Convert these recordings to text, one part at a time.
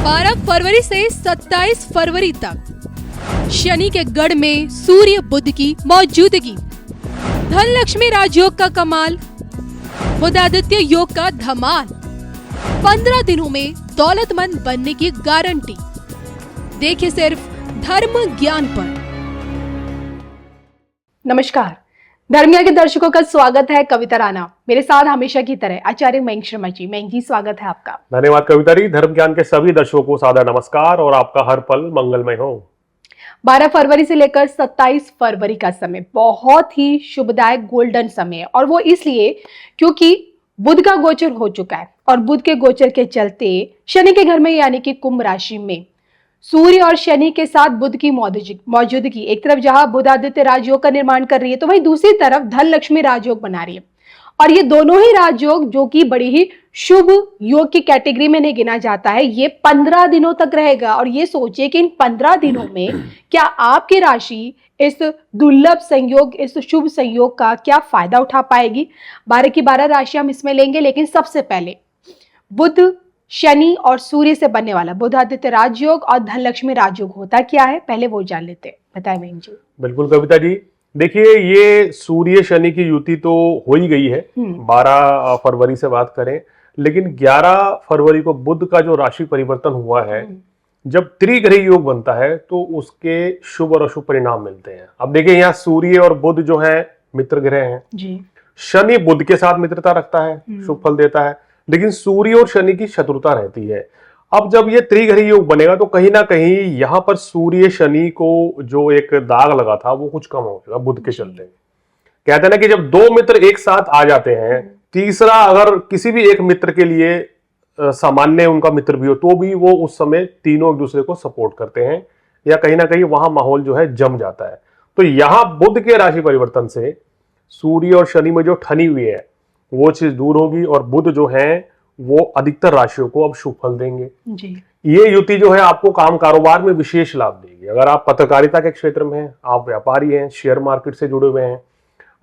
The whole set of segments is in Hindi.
12 फरवरी से 27 फरवरी तक शनि के गढ़ में सूर्य बुध की मौजूदगी, धन लक्ष्मी राजयोग का कमाल, बुधादित्य योग का धमाल, 15 दिनों में दौलतमंद बनने की गारंटी। देखिए सिर्फ धर्म ज्ञान पर। नमस्कार, धर्म ज्ञान के दर्शकों का स्वागत है। कविता राणा मेरे साथ हमेशा की तरह आचार्य मयंक शर्मा जी। मयंक जी, स्वागत है आपका। धन्यवाद कविता जी। धर्म ज्ञान के सभी दर्शकों को सादर नमस्कार और आपका हर पल मंगलमय हो। 12 फरवरी से लेकर 27 फरवरी का समय बहुत ही शुभदायक गोल्डन समय है, और वो इसलिए क्योंकि बुध का गोचर हो चुका है, और बुध के गोचर के चलते शनि के घर में यानी कि कुंभ राशि में सूर्य और शनि के साथ बुध की मौजूदगी एक तरफ जहां बुधादित्य राजयोग का निर्माण कर रही है, तो वहीं दूसरी तरफ धन लक्ष्मी राजयोग बना रही है। और ये दोनों ही राजयोग जो कि बड़ी ही शुभ योग की कैटेगरी में नहीं गिना जाता है, ये 15 दिनों तक रहेगा। और ये सोचिए कि इन 15 दिनों में क्या आपकी राशि इस दुर्लभ संयोग, इस शुभ संयोग का क्या फायदा उठा पाएगी। 12 की 12 राशि हम इसमें लेंगे, लेकिन सबसे पहले बुध, शनि और सूर्य से बनने वाला बुधादित्य राजयोग और धन लक्ष्मी राजयोग होता क्या है, पहले वो जान लेते हैं। बताएं मयंक जी। बिल्कुल कविता जी, देखिए ये सूर्य शनि की युति तो हो ही गई है 12 फरवरी से बात करें, लेकिन 11 फरवरी को बुध का जो राशि परिवर्तन हुआ है, जब त्रिग्रही योग बनता है तो उसके शुभ और अशुभ परिणाम मिलते हैं। अब देखिए यहाँ सूर्य और बुध जो है मित्र ग्रह हैं जी। शनि बुध के साथ मित्रता रखता है, शुभ फल देता है, लेकिन सूर्य और शनि की शत्रुता रहती है। अब जब ये त्रिग्रही योग बनेगा तो कहीं ना कहीं यहाँ पर सूर्य शनि को जो एक दाग लगा था वो कुछ कम हो जाएगा बुध के चलते। कहते हैं ना कि जब दो मित्र एक साथ आ जाते हैं, तीसरा अगर किसी भी एक मित्र के लिए सामान्य उनका मित्र भी हो तो भी वो उस समय तीनों एक दूसरे को सपोर्ट करते हैं, या कहीं ना कहीं वहां माहौल जो है जम जाता है। तो यहाँ बुध के राशि परिवर्तन से सूर्य और शनि में जो ठनी हुई है वो चीज दूर होगी, और बुध जो है वो अधिकतर राशियों को अब शुभ फल देंगे जी। ये युति जो है आपको काम कारोबार में विशेष लाभ देगी। अगर आप पत्रकारिता के क्षेत्र में हैं, आप व्यापारी हैं, शेयर मार्केट से जुड़े हुए हैं,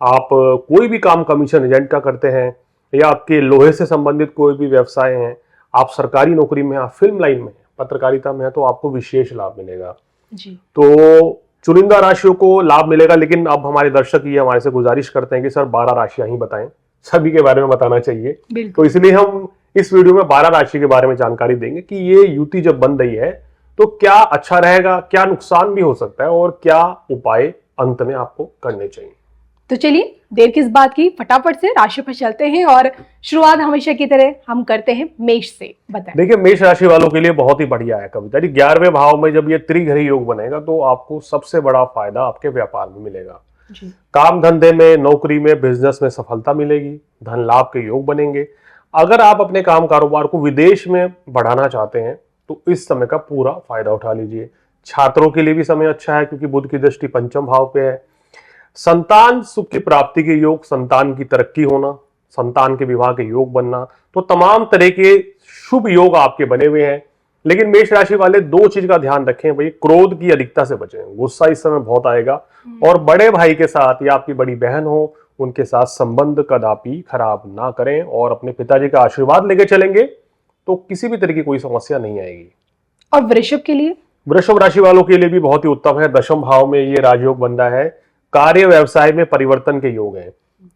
आप कोई भी काम कमीशन एजेंट का करते हैं, या आपके लोहे से संबंधित कोई भी व्यवसाय हैं, आप सरकारी नौकरी में, आप फिल्म लाइन में, पत्रकारिता में है, तो आपको विशेष लाभ मिलेगा जी। तो चुनिंदा राशियों को लाभ मिलेगा, लेकिन अब हमारे दर्शक ये हमारे से गुजारिश करते हैं कि सर 12 राशियां ही बताएं, सभी के बारे में बताना चाहिए। तो इसलिए हम इस वीडियो में 12 राशि के बारे में जानकारी देंगे कि ये युति जब बन रही है तो क्या अच्छा रहेगा, क्या नुकसान भी हो सकता है, और क्या उपाय अंत में आपको करने चाहिए। तो चलिए देर किस बात की, फटाफट से राशि पर चलते हैं, और शुरुआत हमेशा की तरह हम करते हैं मेष से। बताएं। देखिए मेष राशि वालों के लिए बहुत ही बढ़िया है कविता जी। 11वें भाव में जब ये त्रिग्रही योग बनेगा तो आपको सबसे बड़ा फायदा आपके व्यापार में मिलेगा जी। काम धंधे में, नौकरी में, बिजनेस में सफलता मिलेगी, धन लाभ के योग बनेंगे। अगर आप अपने काम कारोबार को विदेश में बढ़ाना चाहते हैं तो इस समय का पूरा फायदा उठा लीजिए। छात्रों के लिए भी समय अच्छा है क्योंकि बुध की दृष्टि पंचम भाव पे है। संतान सुख की प्राप्ति के योग, संतान की तरक्की होना, संतान के विवाह के योग बनना, तो तमाम तरह के शुभ योग आपके बने हुए हैं। लेकिन मेष राशि वाले दो चीज का ध्यान रखें भाई, क्रोध की अधिकता से बचें। गुस्सा इस समय बहुत आएगा, और बड़े भाई के साथ या आपकी बड़ी बहन हो उनके साथ संबंध कदापि खराब ना करें, और अपने पिताजी का आशीर्वाद लेके चलेंगे तो किसी भी तरह की कोई समस्या नहीं आएगी। और वृषभ के लिए, वृषभ राशि वालों के लिए भी बहुत ही उत्तम है। 10वें भाव में ये राजयोग बन रहा है। कार्य व्यवसाय में परिवर्तन के योग हैं।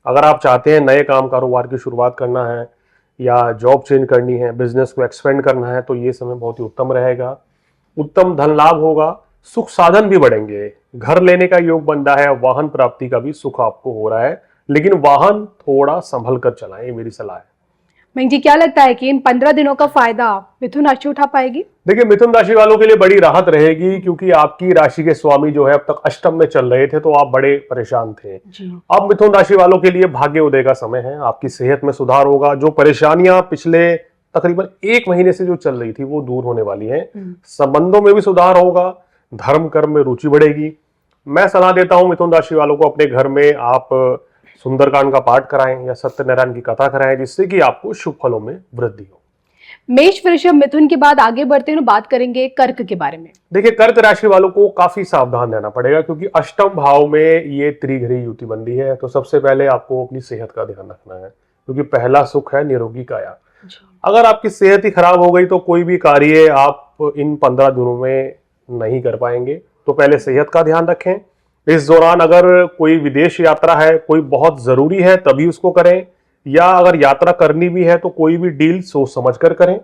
अगर आप चाहते हैं नए काम कारोबार की शुरुआत करना है, या जॉब चेंज करनी है, बिजनेस को एक्सपेंड करना है, तो ये समय बहुत ही उत्तम रहेगा। उत्तम धन लाभ होगा, सुख साधन भी बढ़ेंगे, घर लेने का योग बन रहा है, वाहन प्राप्ति का भी सुख आपको हो रहा है, लेकिन वाहन थोड़ा संभल कर चलाएं, ये मेरी सलाह है। मयंक जी, क्या लगता है कि इन 15 दिनों का फायदा मिथुन राशि उठा पाएगी? देखिए मिथुन राशि वालों के लिए बड़ी राहत रहेगी, क्योंकि आपकी राशि के स्वामी जो है अब तक अष्टम में चल रहे थे तो आप बड़े परेशान थे जी। अब मिथुन राशि वालों के लिए भाग्य उदय का समय है। आपकी सेहत में सुधार होगा, जो परेशानियां पिछले तकरीबन 1 महीने से जो चल रही थी वो दूर होने वाली है। संबंधों में भी सुधार होगा, धर्म कर्म में रुचि बढ़ेगी। मैं सलाह देता हूं मिथुन राशि वालों को अपने घर में आप सुंदरकांड का पाठ कराएं या सत्यनारायण की कथा कराएं, जिससे कि आपको शुभ फलों में वृद्धि हो। मेष, वृषभ, मिथुन के बाद आगे बढ़ते हैं, बात करेंगे कर्क के बारे में। देखिए कर्क राशि वालों को काफी सावधान रहना पड़ेगा, क्योंकि अष्टम भाव में ये त्रिग्रही युति बन रही है। तो सबसे पहले आपको अपनी सेहत का ध्यान रखना है, क्योंकि पहला सुख है निरोगी काया। अगर आपकी सेहत ही खराब हो गई तो कोई भी कार्य आप इन 15 दिनों में नहीं कर पाएंगे। तो पहले सेहत का ध्यान रखें। इस दौरान अगर कोई विदेश यात्रा है, कोई बहुत जरूरी है, तभी उसको करें, या अगर यात्रा करनी भी है तो कोई भी डील सोच समझ कर करें।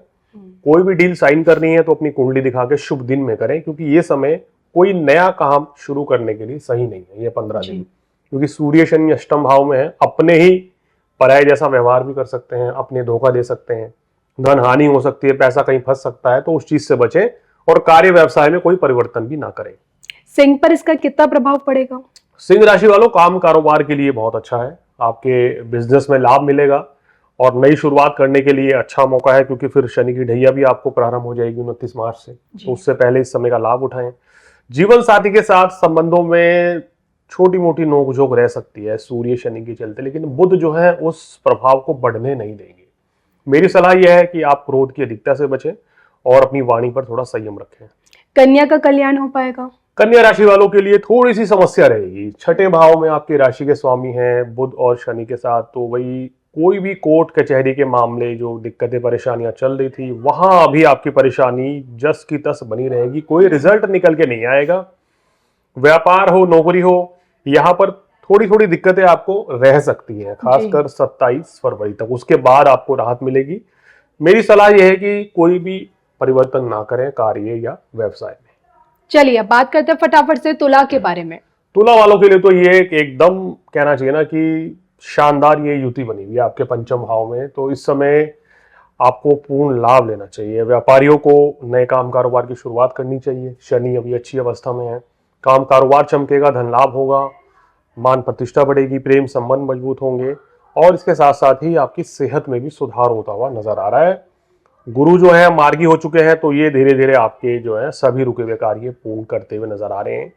कोई भी डील साइन करनी है तो अपनी कुंडली दिखा के शुभ दिन में करें, क्योंकि ये समय कोई नया काम शुरू करने के लिए सही नहीं है ये 15 दिन, क्योंकि सूर्य शनि अष्टम भाव में है। अपने ही पराये जैसा व्यवहार भी कर सकते हैं, अपने धोखा दे सकते हैं, धन हानि हो सकती है, पैसा कहीं फंस सकता है, तो उस चीज से बचें और कार्य व्यवसाय में कोई परिवर्तन भी ना करें। सिंह पर इसका कितना प्रभाव पड़ेगा? सिंह राशि वालों, काम कारोबार के लिए बहुत अच्छा है। आपके बिजनेस में लाभ मिलेगा और नई शुरुआत करने के लिए अच्छा मौका है, क्योंकि फिर शनि की ढैया भी आपको प्रारंभ हो जाएगी 29 मार्च से, तो उससे पहले इस समय का लाभ उठाएं। जीवन साथी के साथ संबंधों में छोटी मोटी नोकझोंक रह सकती है सूर्य शनि के चलते, लेकिन बुध जो है उस प्रभाव को बढ़ने नहीं देंगे। मेरी सलाह यह है कि आप क्रोध की अधिकता से बचें और अपनी वाणी पर थोड़ा संयम रखें। कन्या का कल्याण हो पाएगा? कन्या राशि वालों के लिए थोड़ी सी समस्या रहेगी। छठे भाव में आपकी राशि के स्वामी हैं बुध और शनि के साथ, तो वही कोई भी कोर्ट कचहरी के मामले, जो दिक्कतें परेशानियां चल रही थी, वहां अभी आपकी परेशानी जस की तस बनी रहेगी। कोई रिजल्ट निकल के नहीं आएगा। व्यापार हो, नौकरी हो, यहाँ पर थोड़ी थोड़ी दिक्कतें आपको रह सकती हैं, खासकर 27 फरवरी तक। उसके बाद आपको राहत मिलेगी। मेरी सलाह यह है कि कोई भी परिवर्तन ना करें कार्य या व्यवसाय में। चलिए अब बात करते हैं फटाफट से तुला के बारे में। तुला वालों के लिए तो ये एकदम कहना चाहिए ना कि शानदार ये युति बनी हुई है आपके पंचम भाव में, तो इस समय आपको पूर्ण लाभ लेना चाहिए। व्यापारियों को नए काम कारोबार की शुरुआत करनी चाहिए। शनि अभी अच्छी अवस्था में है, काम कारोबार चमकेगा, धन लाभ होगा, मान प्रतिष्ठा बढ़ेगी, प्रेम संबंध मजबूत होंगे, और इसके साथ साथ ही आपकी सेहत में भी सुधार होता हुआ नजर आ रहा है। गुरु जो है मार्गी हो चुके हैं, तो ये धीरे धीरे आपके जो है सभी रुके हुए कार्य पूर्ण करते हुए नजर आ रहे हैं।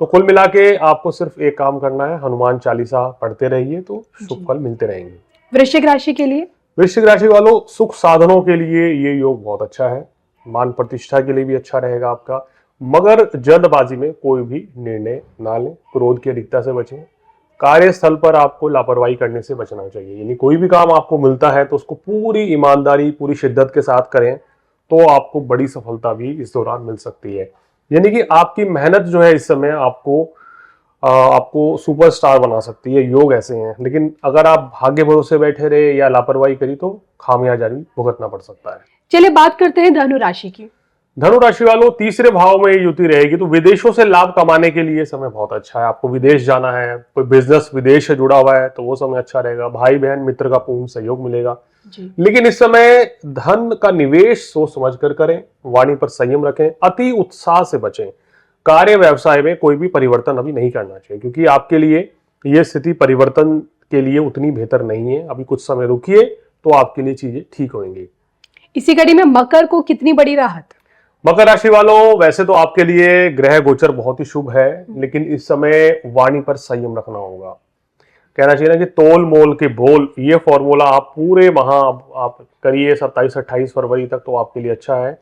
तो कुल मिला के आपको सिर्फ एक काम करना है, हनुमान चालीसा पढ़ते रहिए, तो शुभ फल मिलते रहेंगे। वृश्चिक राशि के लिए? वृश्चिक राशि वालों, सुख साधनों के लिए ये योग बहुत अच्छा है। मान प्रतिष्ठा के लिए भी अच्छा रहेगा आपका, मगर जल्दबाजी में कोई भी निर्णय ना लें। क्रोध की अधिकता से बचें। कार्यस्थल पर आपको लापरवाही करने से बचना चाहिए। यानी कोई भी काम आपको मिलता है तो उसको पूरी ईमानदारी, पूरी शिद्दत के साथ करें, तो आपको बड़ी सफलता भी इस दौरान मिल सकती है। यानी कि आपकी मेहनत जो है इस समय आपको सुपरस्टार बना सकती है। योग ऐसे हैं, लेकिन अगर आप भाग्य भरोसे बैठे रहे या लापरवाही करी तो खामियाजा भी भुगतना पड़ सकता है। चलिए बात करते हैं धनु राशि की। धनु राशि वालों, तीसरे भाव में युति रहेगी, तो विदेशों से लाभ कमाने के लिए समय बहुत अच्छा है। आपको विदेश जाना है, कोई बिजनेस विदेश से जुड़ा हुआ है, तो वो समय अच्छा रहेगा। भाई बहन मित्र का पूर्ण सहयोग मिलेगा जी। लेकिन इस समय धन का निवेश सोच समझ कर करें, वाणी पर संयम रखें, अति उत्साह से बचें। कार्य व्यवसाय में कोई भी परिवर्तन अभी नहीं करना चाहिए, क्योंकि आपके लिए यह स्थिति परिवर्तन के लिए उतनी बेहतर नहीं है। अभी कुछ समय रुकिए तो आपके लिए चीजें ठीक होंगी। इसी कड़ी में मकर को कितनी बड़ी राहत? मकर राशि वालों, वैसे तो आपके लिए ग्रह गोचर बहुत ही शुभ है, लेकिन इस समय वाणी पर संयम रखना होगा। कहना चाहिए ना कि तोल मोल के बोल, ये फॉर्मूला आप पूरे माह आप करिए 27-28 फरवरी तक, तो आपके लिए अच्छा है।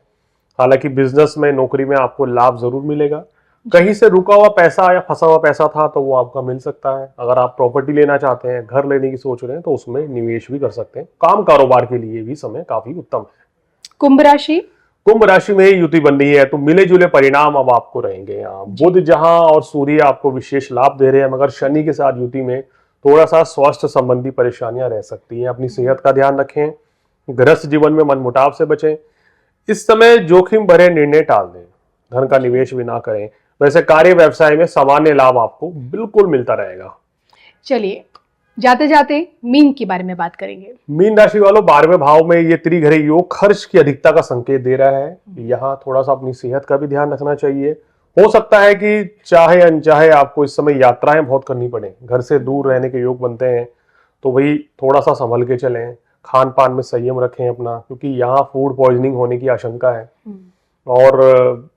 हालांकि बिजनेस में, नौकरी में आपको लाभ जरूर मिलेगा। कहीं से रुका हुआ पैसा या फंसा हुआ पैसा था तो वो आपका मिल सकता है। अगर आप प्रॉपर्टी लेना चाहते हैं, घर लेने की सोच रहे हैं, तो उसमें निवेश भी कर सकते हैं। काम कारोबार के लिए भी समय काफी उत्तम है। कुंभ राशि? कुंभ राशि में युति बन रही है, तो मिले जुले परिणाम अब आपको रहेंगे। यहाँ बुध जहां और सूर्य आपको विशेष लाभ दे रहे हैं, मगर शनि के साथ युति में थोड़ा सा स्वास्थ्य संबंधी परेशानियां रह सकती हैं। अपनी सेहत का ध्यान रखें, गृहस्थ जीवन में मनमुटाव से बचें। इस समय जोखिम भरे निर्णय टाल दें, धन का निवेश भी ना करें। वैसे कार्य व्यवसाय में सामान्य लाभ आपको बिल्कुल मिलता रहेगा। चलिए जाते जाते मीन के बारे में बात करेंगे। मीन राशि वालों, 12वें भाव में ये त्रिघ्री योग खर्च की अधिकता का संकेत दे रहा है। यहाँ थोड़ा सा अपनी सेहत का भी ध्यान रखना चाहिए। हो सकता है कि चाहे अनचाहे आपको इस समय यात्राएं बहुत करनी पड़े, घर से दूर रहने के योग बनते हैं, तो वही थोड़ा सा संभल के चलें। खान पान में संयम रखें अपना, क्योंकि यहाँ फूड पॉइजनिंग होने की आशंका है। और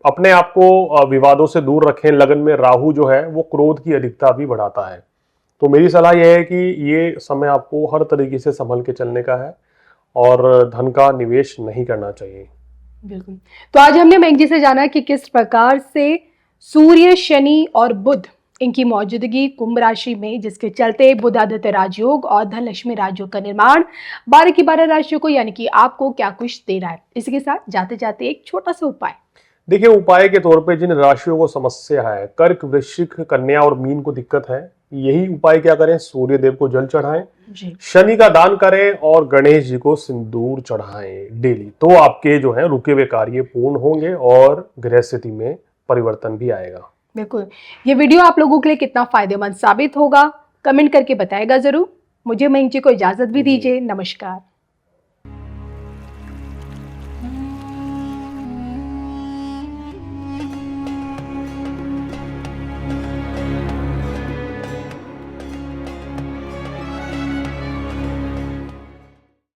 अपने आप को विवादों से दूर रखें। लगन में राहु जो है वो क्रोध की अधिकता भी बढ़ाता है। तो मेरी सलाह यह है कि ये समय आपको हर तरीके से संभल के चलने का है और धन का निवेश नहीं करना चाहिए। बिल्कुल। तो आज हमने मैंग जी से जाना कि किस प्रकार से सूर्य, शनि और बुध इनकी मौजूदगी कुंभ राशि में, जिसके चलते बुधादित्य राजयोग और धनलक्ष्मी राजयोग का निर्माण 12 की 12 राशियों को यानी कि आपको क्या कुछ दे रहा है। इसी के साथ जाते जाते एक छोटा सा उपाय। देखिए, उपाय के तौर पे जिन राशियों को समस्या है, कर्क, वृश्चिक, कन्या और मीन को दिक्कत है, यही उपाय क्या करें? सूर्य देव को जल चढ़ाएं, शनि का दान करें और गणेश जी को सिंदूर चढ़ाएं डेली। तो आपके जो है रुके हुए कार्य पूर्ण होंगे और गृह स्थिति में परिवर्तन भी आएगा। बिल्कुल। ये वीडियो आप लोगों के लिए कितना फायदेमंद साबित होगा, कमेंट करके बताएगा जरूर। मुझे मयंक जी को इजाजत भी दीजिए। नमस्कार।